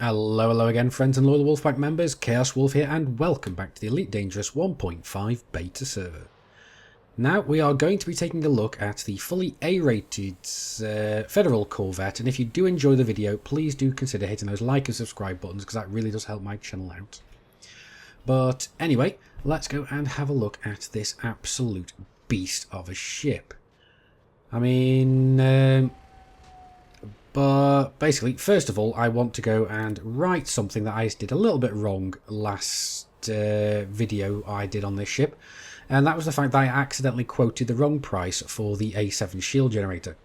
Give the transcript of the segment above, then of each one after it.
Hello again, friends and loyal Wolfpack members. Chaos Wolf here, and welcome back to the Elite Dangerous 1.5 beta server. Now, we are going to be taking a look at the fully A-rated Federal Corvette, and if you do enjoy the video, please do consider hitting those like and subscribe buttons, because that really does help my channel out. But anyway, let's go and have a look at this absolute beast of a ship. I mean... But basically, first of all, I want to go and right something that I did a little bit wrong last video I did on this ship. And that was the fact that I accidentally quoted the wrong price for the A7 shield generator.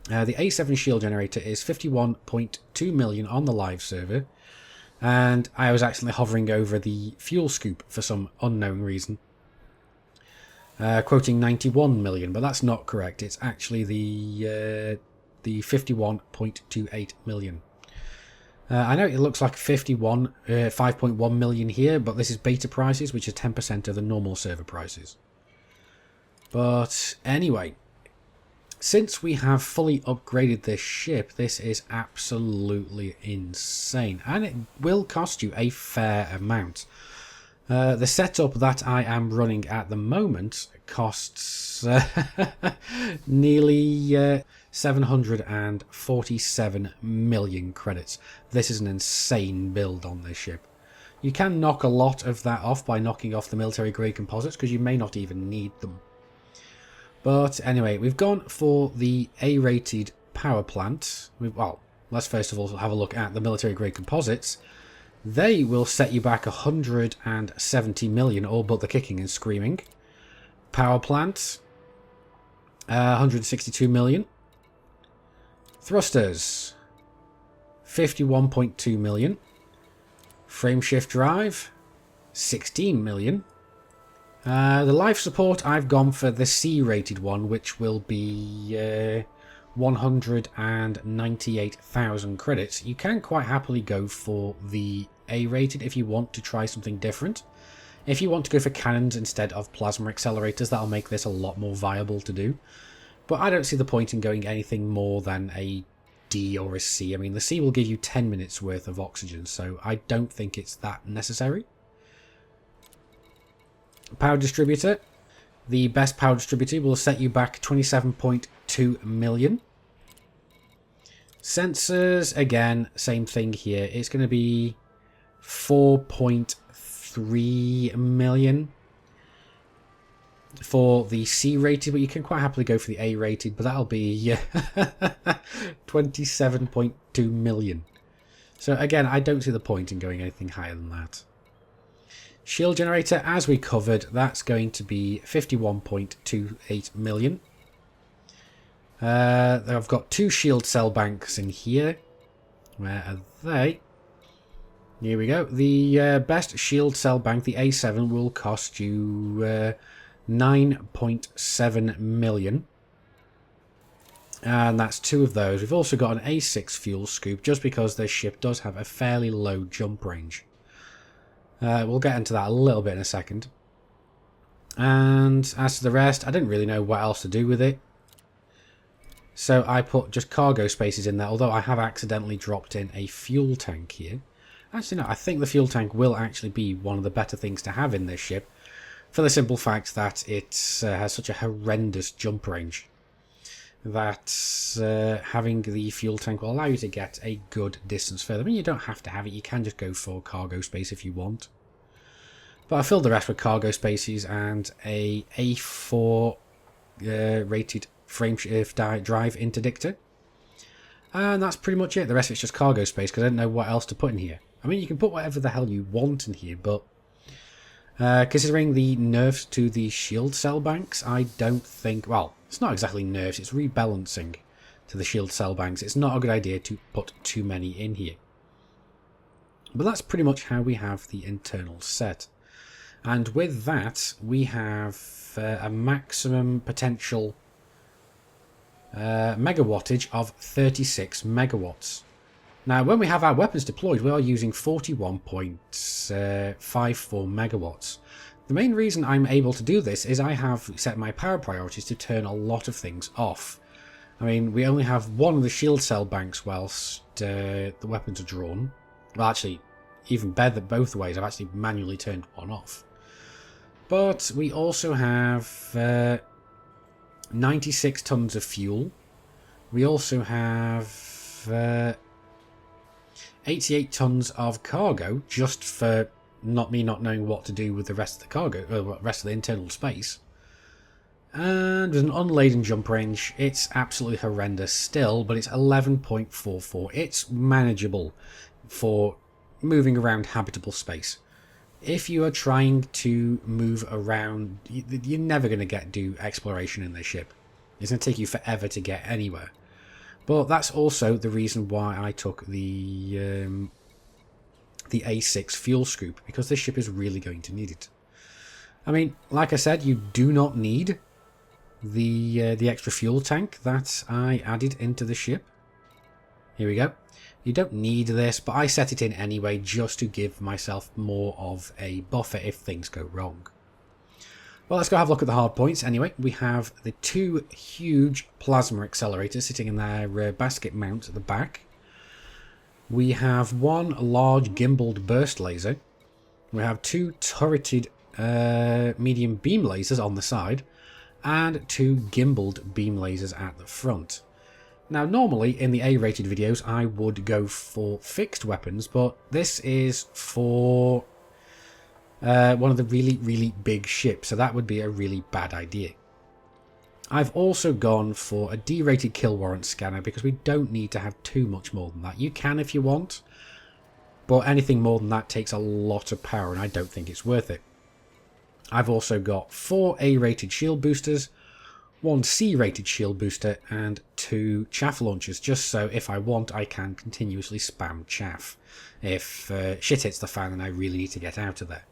The A7 shield generator is 51.2 million on the live server. And I was actually hovering over the fuel scoop for some unknown reason. Quoting 91 million, but that's not correct. It's actually the 51.28 million. I know it looks like 5.1 million here, but this is beta prices, which is 10% of the normal server prices. But anyway, since we have fully upgraded this ship, this is absolutely insane, and it will cost you a fair amount. The setup that I am running at the moment costs nearly 747 million credits. This is an insane build on this ship. You can knock a lot of that off by knocking off the military grade composites, because you may not even need them. But anyway, we've gone for the A-rated power plant. Well, let's first of all have a look at the military grade composites. They will set you back 170 million, all but the kicking and screaming. Power plant, 162 million. Thrusters, 51.2 million. Frameshift drive, 16 million. The life support, I've gone for the C-rated one, which will be 198,000 credits. You can quite happily go for the A-rated if you want to try something different. If you want to go for cannons instead of plasma accelerators, that'll make this a lot more viable to do. But I don't see the point in going anything more than a D or a C. I mean, the C will give you 10 minutes worth of oxygen, so I don't think it's that necessary. Power distributor. The best power distributor will set you back 27.2 million. Sensors, again, same thing here. It's going to be 4.3 million for the C-rated, but you can quite happily go for the A-rated, but that'll be 27.2 million. So again, I don't see the point in going anything higher than that. Shield generator, as we covered, that's going to be 51.28 million. I've got two shield cell banks in here. Where are they? Here we go. The best shield cell bank, the A7, will cost you 9.7 million. And that's two of those. We've also got an A6 fuel scoop, just because this ship does have a fairly low jump range. We'll get into that a little bit in a second. And as to the rest, I didn't really know what else to do with it. So I put just cargo spaces in there, although I have accidentally dropped in a fuel tank here. Actually, no, I think the fuel tank will actually be one of the better things to have in this ship, for the simple fact that it has such a horrendous jump range that having the fuel tank will allow you to get a good distance further. I mean, you don't have to have it, you can just go for cargo space if you want. But I filled the rest with cargo spaces and a A4 rated frameshift drive interdictor. And that's pretty much it. The rest of it's just cargo space, because I don't know what else to put in here. I mean, you can put whatever the hell you want in here, but considering the nerfs to the shield cell banks, I don't think... Well, it's not exactly nerfs, it's rebalancing to the shield cell banks. It's not a good idea to put too many in here. But that's pretty much how we have the internal set. And with that, we have a maximum potential megawattage of 36 megawatts. Now, when we have our weapons deployed, we are using 41.54 megawatts. The main reason I'm able to do this is I have set my power priorities to turn a lot of things off. I mean, we only have one of the shield cell banks whilst the weapons are drawn. Well, actually, even better both ways. I've actually manually turned one off. But we also have 96 tons of fuel. We also have 88 tons of cargo, just for not knowing what to do with the rest of the cargo, rest of the internal space. And with an unladen jump range, it's absolutely horrendous still, but it's 11.44. It's manageable for moving around habitable space. If you are trying to move around, you're never going to do exploration in this ship. It's going to take you forever to get anywhere. But that's also the reason why I took the A6 fuel scoop, because this ship is really going to need it. I mean, like I said, you do not need the extra fuel tank that I added into the ship. Here we go. You don't need this, but I set it in anyway just to give myself more of a buffer if things go wrong. Well, let's go have a look at the hard points. Anyway, we have the two huge plasma accelerators sitting in their basket mount at the back. We have one large gimbaled burst laser. We have two turreted medium beam lasers on the side, and two gimbaled beam lasers at the front. Now, normally in the A-rated videos, I would go for fixed weapons, but this is for one of the really big ships, so that would be a really bad idea. I've also gone for a D-rated kill warrant scanner because we don't need to have too much more than that. You can if you want, but anything more than that takes a lot of power, and I don't think it's worth it. I've also got 4 A-rated shield boosters, 1 C-rated shield booster, and 2 chaff launchers, just so if I want I can continuously spam chaff if shit hits the fan and I really need to get out of there.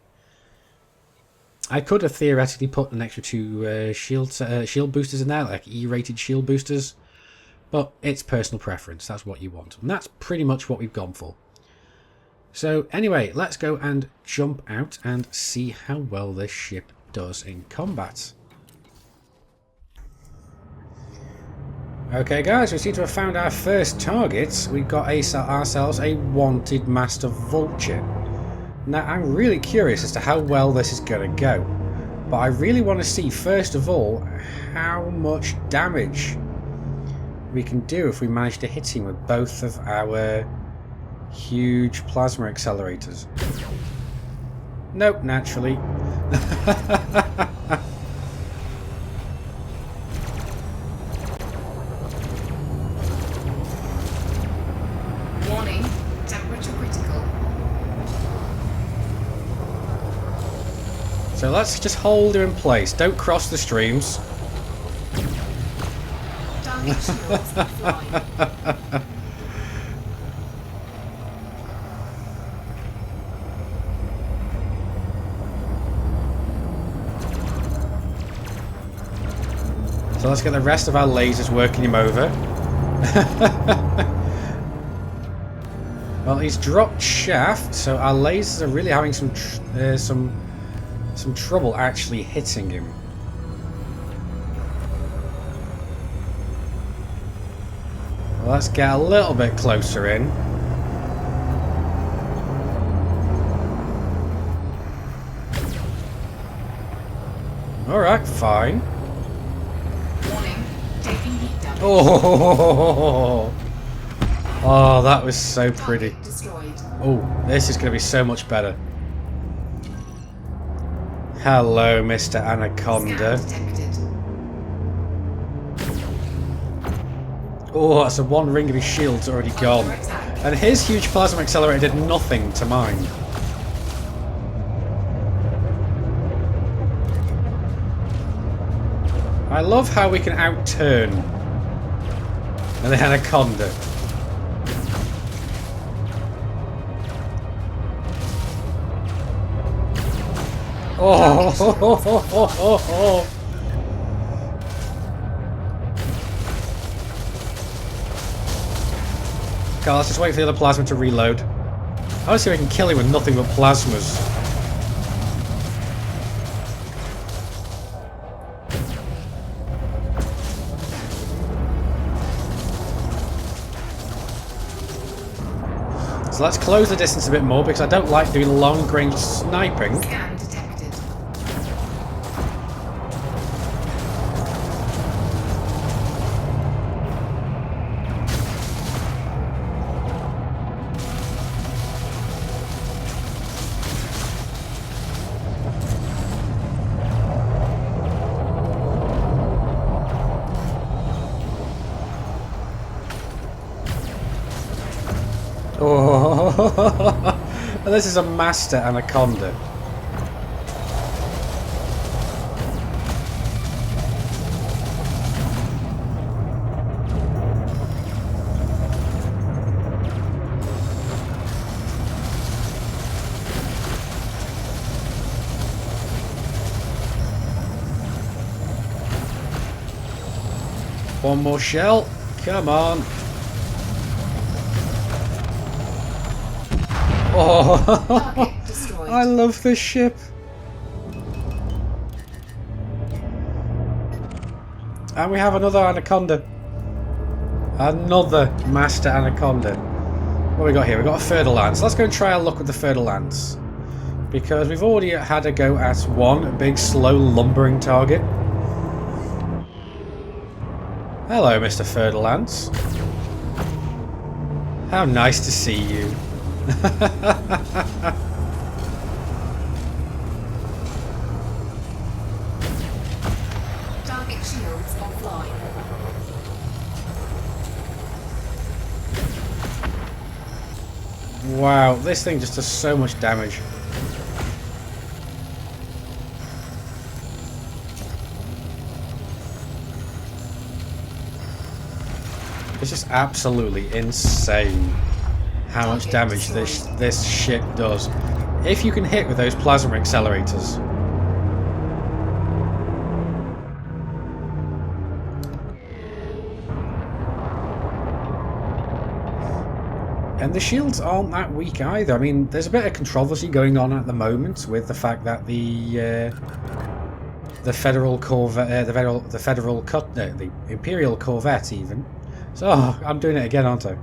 I could have theoretically put an extra 2 shield boosters in there, like E-rated shield boosters, but it's personal preference, that's what you want. And that's pretty much what we've gone for. So anyway, let's go and jump out and see how well this ship does in combat. Okay guys, we seem to have found our first target. We've got ourselves a wanted master vulture. Now I'm really curious as to how well this is going to go. But I really want to see first of all how much damage we can do if we manage to hit him with both of our huge plasma accelerators. Nope, naturally. Warning, temperature critical. So let's just hold her in place. Don't cross the streams. Target shields offline. So let's get the rest of our lasers working him over. Well, he's dropped shaft, so our lasers are really having some trouble actually hitting him. Well, let's get a little bit closer in. Alright, fine. Warning, taking heat damage. Oh, that was so pretty. Target destroyed. Oh, this is going to be so much better. Hello, Mr. Anaconda. Scan detected. Oh, that's a one ring of his shield's already gone. Under attack. And his huge plasma accelerator did nothing to mine. I love how we can outturn the Anaconda. Oh, okay, let's just wait for the other plasma to reload. I want to see if I can kill him with nothing but plasmas. So let's close the distance a bit more because I don't like doing long-range sniping. Scan detected. Oh, and this is a master anaconda. One more shell. Come on. Oh, Target destroyed. I love this ship. And we have another anaconda. Another master anaconda. What have we got here? We've got a Fer-de-Lance. Let's go and try our luck with the Fer-de-Lance. Because we've already had a go at one big, slow, lumbering target. Hello, Mr. Fer-de-Lance. How nice to see you. Target shields offline. Wow, this thing just does so much damage. It's just absolutely insane how much damage this ship does. If you can hit with those plasma accelerators. And the shields aren't that weak either. I mean, there's a bit of controversy going on at the moment with the fact that the Federal Corvette, the Imperial Corvette even. So, I'm doing it again, aren't I?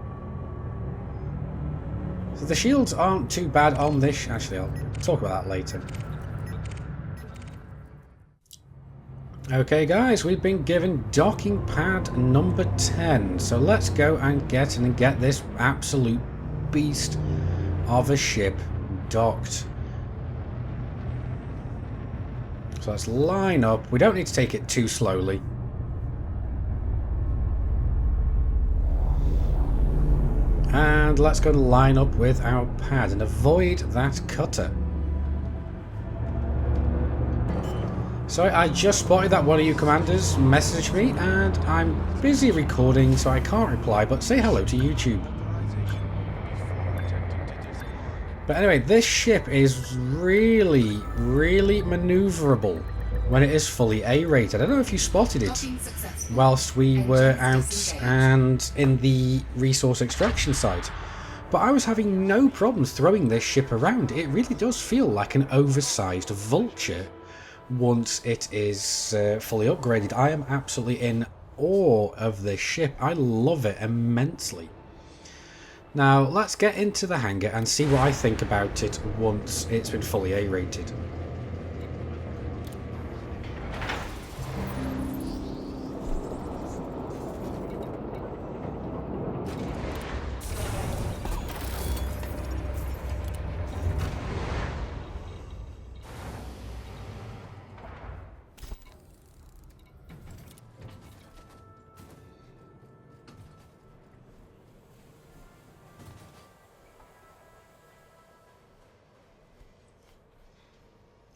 So the shields aren't too bad on this. Actually, I'll talk about that later. Okay, guys, we've been given docking pad number 10. So let's go and get this absolute beast of a ship docked. So let's line up. We don't need to take it too slowly. And let's go and line up with our pad and avoid that cutter. So I just spotted that one of you commanders messaged me, and I'm busy recording so I can't reply, but say hello to YouTube. But anyway, this ship is really maneuverable when it is fully A-rated. I don't know if you spotted it whilst we were out and in the resource extraction site, but I was having no problems throwing this ship around. It really does feel like an oversized vulture once it is fully upgraded. I am absolutely in awe of this ship. I love it immensely. Now let's get into the hangar and see what I think about it once it's been fully A-rated.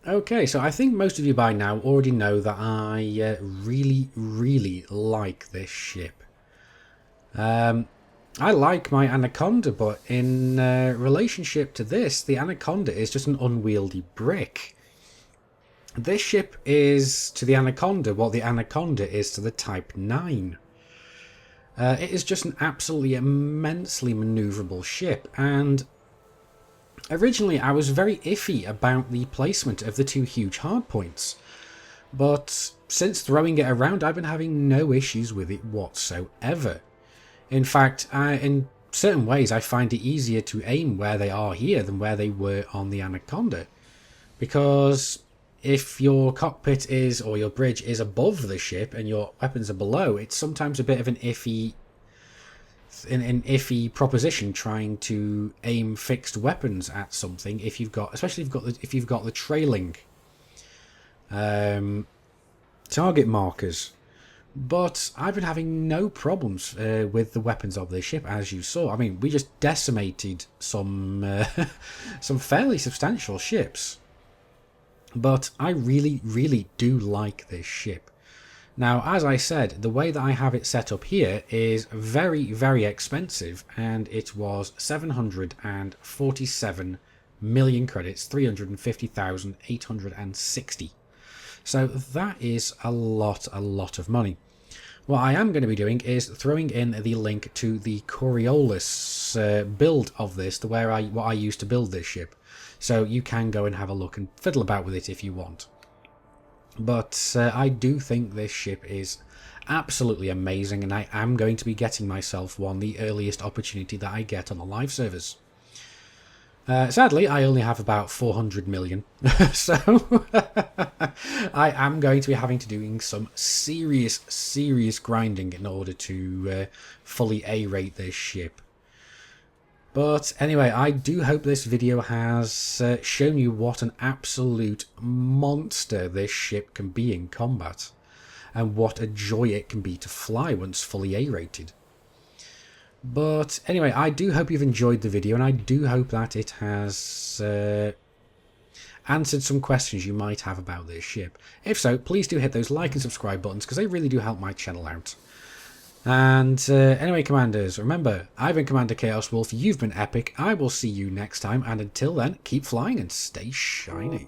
Okay, so I think most of you by now already know that I really like this ship. I like my Anaconda, but in relationship to this, the Anaconda is just an unwieldy brick. This ship is to the Anaconda what the Anaconda is to the Type 9. It is just an absolutely immensely manoeuvrable ship, and originally I was very iffy about the placement of the two huge hardpoints, but since throwing it around I've been having no issues with it whatsoever. In fact, in certain ways I find it easier to aim where they are here than where they were on the Anaconda. Because if your cockpit is, or your bridge is above the ship and your weapons are below, it's sometimes a bit of an iffy proposition trying to aim fixed weapons at something if you've got, especially if you've got the trailing target markers. But I've been having no problems with the weapons of this ship, as you saw. I mean, we just decimated some some fairly substantial ships. But I really, really do like this ship. Now, as I said, the way that I have it set up here is very, very expensive, and it was 747 million credits, 350,860. So that is a lot of money. What I am going to be doing is throwing in the link to the Coriolis build of this, to where what I used to build this ship. So you can go and have a look and fiddle about with it if you want. But I do think this ship is absolutely amazing, and I am going to be getting myself one the earliest opportunity that I get on the live servers. Sadly, I only have about 400 million, so I am going to be having to doing some serious grinding in order to fully A-rate this ship. But anyway, I do hope this video has shown you what an absolute monster this ship can be in combat, and what a joy it can be to fly once fully A-rated. But anyway, I do hope you've enjoyed the video, and I do hope that it has answered some questions you might have about this ship. If so, please do hit those like and subscribe buttons, because they really do help my channel out. And anyway, Commanders, remember, I've been Commander Chaos Wolf, you've been epic, I will see you next time, and until then, keep flying and stay shiny.